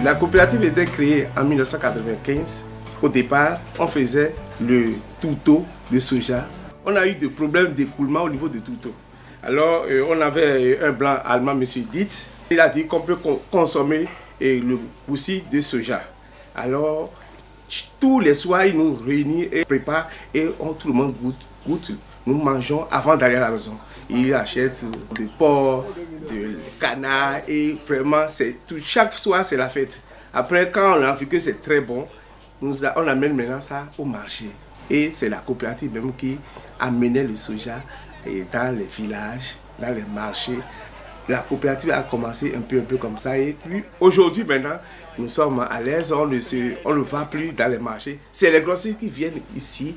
La coopérative était créée en 1995. Au départ, on faisait le tourteau de soja. On a eu des problèmes d'écoulement au niveau du tourteau. Alors, on avait un blanc allemand, M. Dietz. Il a dit qu'on peut consommer le goussi de soja. Alors, tous les soirs, il nous réunit et prépare et tout le monde goûte. Nous mangeons avant d'aller à la maison. Il achète du porc, du canard et vraiment, chaque soir, c'est la fête. Après, quand on a vu que c'est très bon, on amène maintenant ça au marché. Et c'est la coopérative même qui amenait le soja dans les villages, dans les marchés. La coopérative a commencé un peu comme ça. Et puis aujourd'hui maintenant, nous sommes à l'aise, on ne va plus dans les marchés. C'est les grossistes qui viennent ici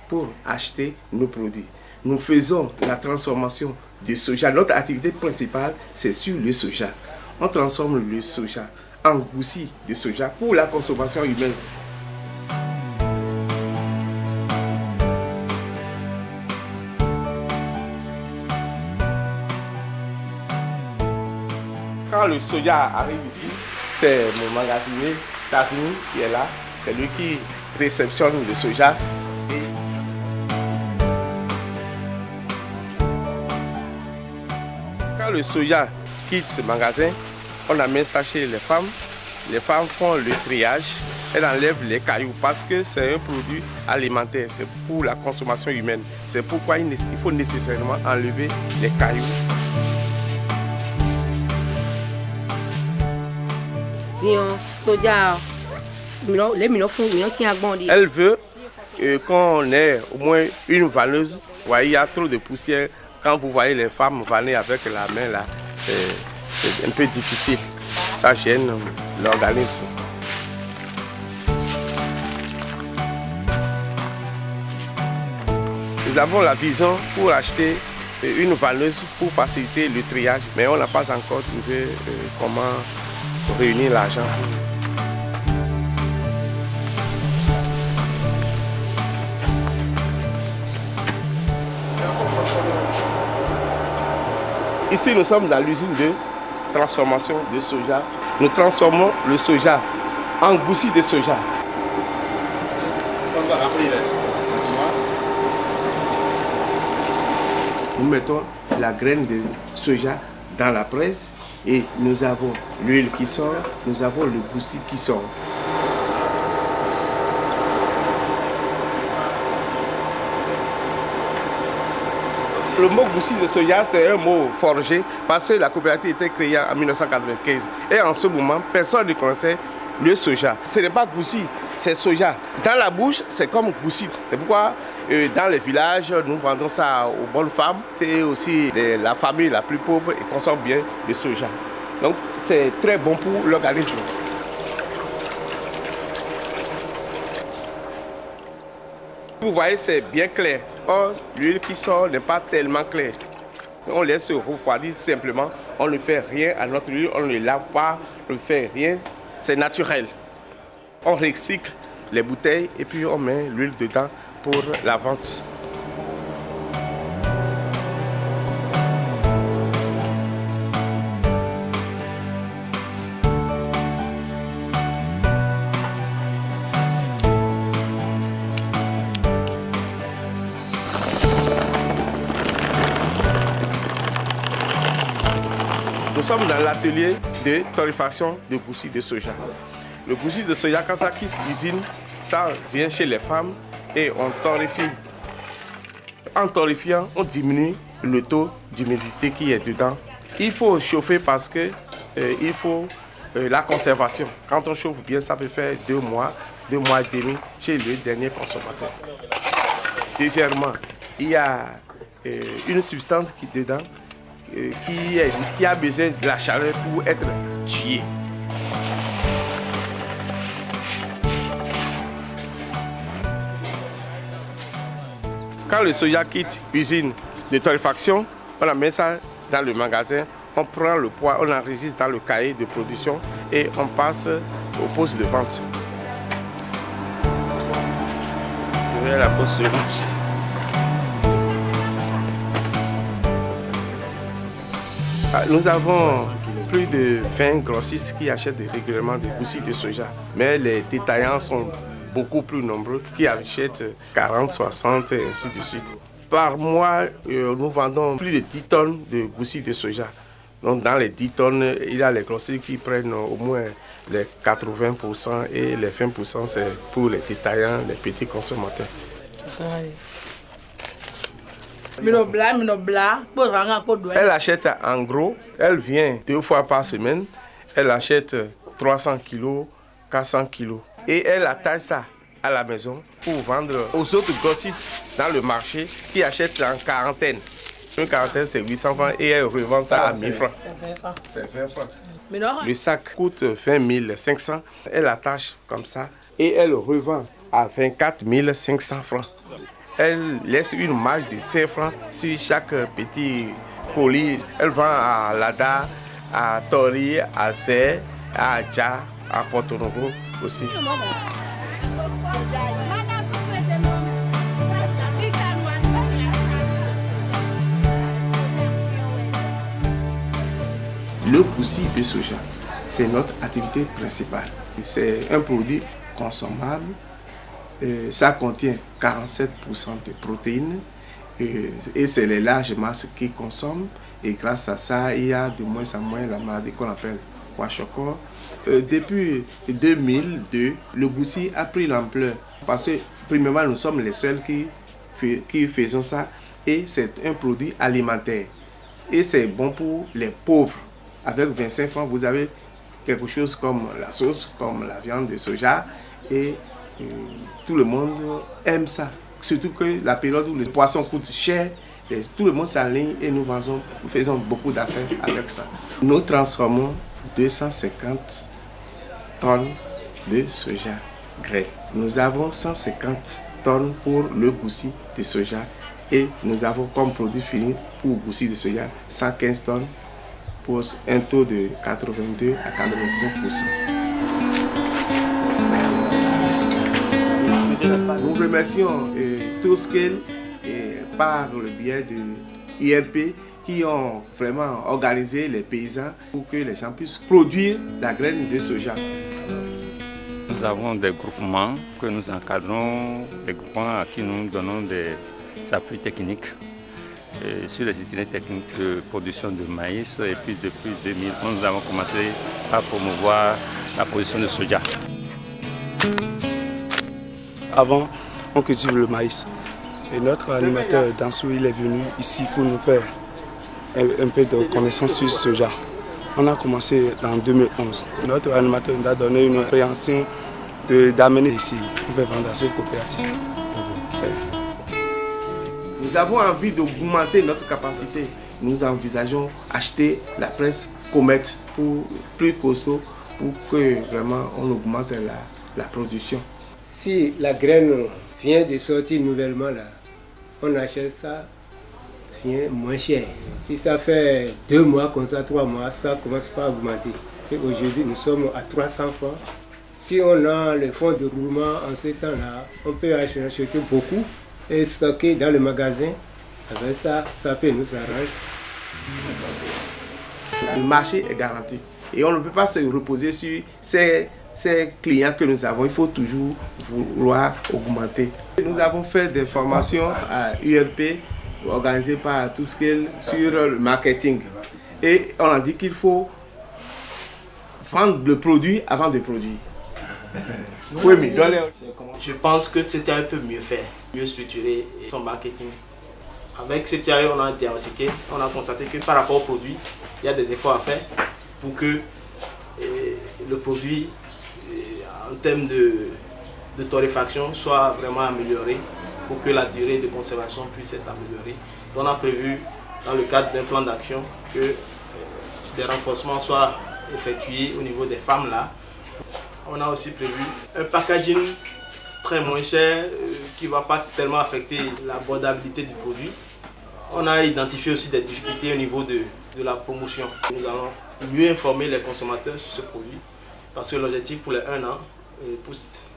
pour acheter nos produits. Nous faisons la transformation du soja. Notre activité principale, c'est sur le soja. On transforme le soja en goussi de soja pour la consommation humaine. Quand le soja arrive ici, c'est mon magasinier, Tazini, qui est là. C'est lui qui réceptionne le soja. Quand le soja quitte ce magasin, on amène ça chez les femmes. Les femmes font le triage. Elles enlèvent les cailloux parce que c'est un produit alimentaire. C'est pour la consommation humaine. C'est pourquoi il faut nécessairement enlever les cailloux. Elle veut qu'on ait au moins une vanneuse. Il y a trop de poussière. Quand vous voyez les femmes vanner avec la main, là, c'est un peu difficile. Ça gêne l'organisme. Nous avons la vision pour acheter une vanneuse pour faciliter le triage, mais on n'a pas encore trouvé comment réunir l'argent. Ici, nous sommes dans l'usine de transformation de soja. Nous transformons le soja en goussi de soja. Nous mettons la graine de soja dans la presse et nous avons l'huile qui sort, nous avons le goussi qui sort. Le mot goussi de soja, c'est un mot forgé parce que la coopérative a été créée en 1995. Et en ce moment, personne ne connaissait le soja. Ce n'est pas goussi, c'est soja. Dans la bouche, c'est comme goussi. C'est pourquoi dans les villages, nous vendons ça aux bonnes femmes. C'est aussi la famille la plus pauvre et consomme bien le soja. Donc c'est très bon pour l'organisme. Vous voyez, c'est bien clair. Or, l'huile qui sort n'est pas tellement claire. On laisse se refroidir simplement. On ne fait rien à notre huile, on ne lave pas, on ne fait rien. C'est naturel. On recycle les bouteilles et puis on met l'huile dedans pour la vente. Nous sommes dans l'atelier de torréfaction de goussi de soja. Le goussi de soja, quand ça quitte l'usine, ça vient chez les femmes et on torréfie. En torréfiant, on diminue le taux d'humidité qui est dedans. Il faut chauffer parce que il faut la conservation. Quand on chauffe bien, ça peut faire 2 mois et demi chez le dernier consommateur. Deuxièmement, il y a une substance qui est dedans qui a besoin de la chaleur pour être tuée. Quand le soja quitte l'usine de torréfaction, on amène ça dans le magasin, on prend le poids, on enregistre dans le cahier de production et on passe au poste de vente. Je vais à la poste de vente. Nous avons plus de 20 grossistes qui achètent régulièrement des goussis de soja. Mais les détaillants sont beaucoup plus nombreux qui achètent 40, 60 et ainsi de suite. Par mois, nous vendons plus de 10 tonnes de goussis de soja. Donc dans les 10 tonnes, il y a les grossistes qui prennent au moins les 80% et les 20% c'est pour les détaillants, les petits consommateurs. Elle achète en gros, elle vient 2 fois par semaine, elle achète 300 kg, 400 kg et elle attache ça à la maison pour vendre aux autres grossistes dans le marché qui achètent en quarantaine. Une quarantaine c'est 800 francs et elle revend ça à 1000 francs. C'est 20 francs. Le sac coûte 20 500, elle attache comme ça et elle revend à 24 500 francs. Elle laisse une marge de 5 francs sur chaque petit colis. Elle vend à Lada, à Tori, à Sé, à Adja, à Porto Novo aussi. Le goussi de soja, c'est notre activité principale. C'est un produit consommable. Ça contient 47% de protéines et c'est les larges masses qui consomment. Et grâce à ça, il y a de moins en moins la maladie qu'on appelle kwashiorkor. Depuis 2002, le goussi a pris l'ampleur parce que, premièrement, nous sommes les seuls qui faisons ça et c'est un produit alimentaire. Et c'est bon pour les pauvres. Avec 25 francs, vous avez quelque chose comme la sauce, comme la viande de soja et tout le monde aime ça. Surtout que la période où les poissons coûtent cher, tout le monde s'aligne et nous faisons beaucoup d'affaires avec ça. Nous transformons 250 tonnes de soja grain. Nous avons 150 tonnes pour le goussi de soja et nous avons comme produit fini pour le goussi de soja 115 tonnes pour un taux de 82 à 85%. Nous remercions Toscale par le biais de l'IRP qui ont vraiment organisé les paysans pour que les gens puissent produire la graine de soja. Nous avons des groupements que nous encadrons, des groupements à qui nous donnons des appuis techniques sur les itinéraires techniques de production de maïs. Et puis depuis 2011, nous avons commencé à promouvoir la production de soja. Avant, on cultive le maïs. Et notre animateur Dansou, il est venu ici pour nous faire un peu de connaissance sur le soja. On a commencé en 2011. Notre animateur nous a donné une appréhension d'amener ici pour faire vendre à cette coopérative. Nous avons envie d'augmenter notre capacité. Nous envisageons acheter la presse Comet pour plus costaud pour que vraiment on augmente la production. Si la graine vient de sortir nouvellement là, on achète ça vient moins cher. Si ça fait 2 mois comme ça, 3 mois, ça commence pas à augmenter. Et aujourd'hui, nous sommes à 300 francs. Si on a le fonds de roulement en ce temps-là, on peut acheter beaucoup et stocker dans le magasin. Avec ça, ça peut nous arranger. Le marché est garanti et on ne peut pas se reposer sur ces clients que nous avons. Il faut toujours vouloir augmenter. Nous avons fait des formations à URP organisées par Toscale sur le marketing et on a dit qu'il faut vendre le produit avant de produire. Oui, mais je pense que c'était un peu mieux fait, mieux structuré son marketing. Avec cette théorie, on a diagnostiqué, on a constaté que par rapport au produit, il y a des efforts à faire pour que le produit, en termes de torréfaction, soit vraiment amélioré, pour que la durée de conservation puisse être améliorée. Donc on a prévu, dans le cadre d'un plan d'action, que des renforcements soient effectués au niveau des femmes là. On a aussi prévu un packaging très moins cher qui ne va pas tellement affecter l'abordabilité du produit. On a identifié aussi des difficultés au niveau de la promotion. Nous allons mieux informer les consommateurs sur ce produit parce que l'objectif pour les 1 an,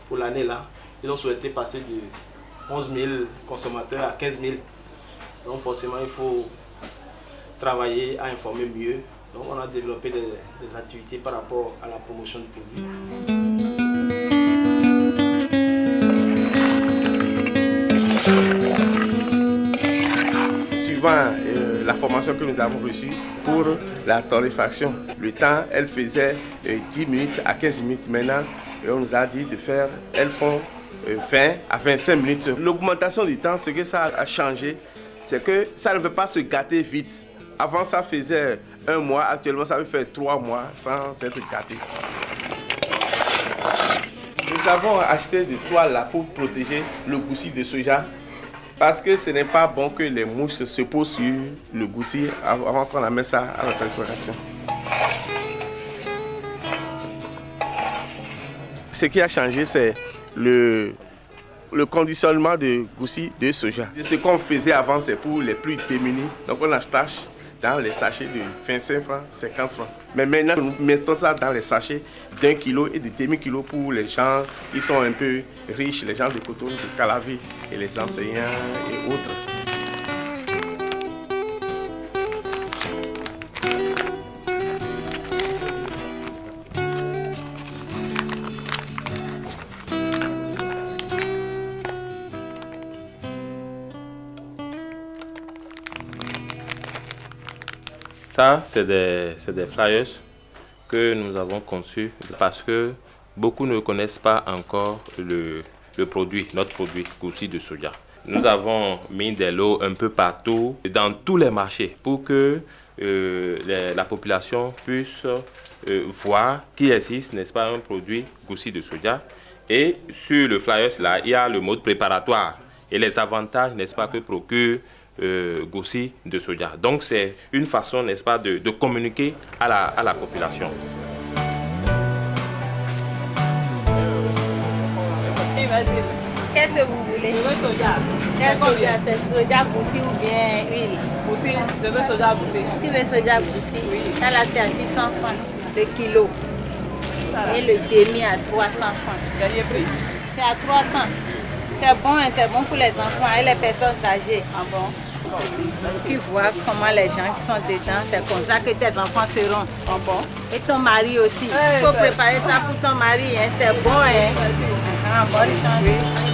pour l'année là, ils ont souhaité passer de 11 000 consommateurs à 15 000. Donc forcément il faut travailler à informer mieux Donc on a développé des activités par rapport à la promotion du produit. Suivant la formation que nous avons reçue pour la torréfaction, le temps, elle faisait 10 minutes à 15 minutes maintenant. Et on nous a dit de faire, elles font 20 à 25 minutes. L'augmentation du temps, ce que ça a changé, c'est que ça ne veut pas se gâter vite. Avant, ça faisait 1 mois, actuellement, ça veut faire 3 mois sans être gâté. Nous avons acheté des toiles là pour protéger le goussi de soja parce que ce n'est pas bon que les mouches se posent sur le goussi avant qu'on amène ça à la torréfaction. Ce qui a changé, c'est le conditionnement de goussi de soja. Ce qu'on faisait avant, c'est pour les plus démunis. Donc on achète dans les sachets de 25 francs, 50 francs. Mais maintenant, nous mettons ça dans les sachets d'1 kilo et de demi-kilo pour les gens qui sont un peu riches, les gens de Cotonou, de Calavi et les enseignants et autres. Ça, c'est des flyers que nous avons conçus parce que beaucoup ne connaissent pas encore le produit, notre produit goussi de soja. Nous avons mis des lots un peu partout, dans tous les marchés, pour que la population puisse voir qu'il existe, n'est-ce pas, un produit goussi de soja. Et sur le flyers là, il y a le mode préparatoire et les avantages, n'est-ce pas, que procure goussi de soja. Donc c'est une façon, n'est-ce pas, de communiquer à la population. Qu'est-ce que vous voulez? Je veux soja. Quel soja? C'est soja goussi ou bien huile? Goussi, je veux soja goussi. Tu veux soja goussi? Oui. Ça là c'est à 600 francs le kilo. Et le demi à 300 francs. Dernier prix. C'est à 300. C'est bon pour les enfants et les personnes âgées. Ah bon? Tu vois comment les gens qui sont dedans, c'est comme ça que tes enfants seront. Ah bon? Et ton mari aussi. Il faut préparer ça pour ton mari, hein. C'est bon, hein. Merci. Bonne chance.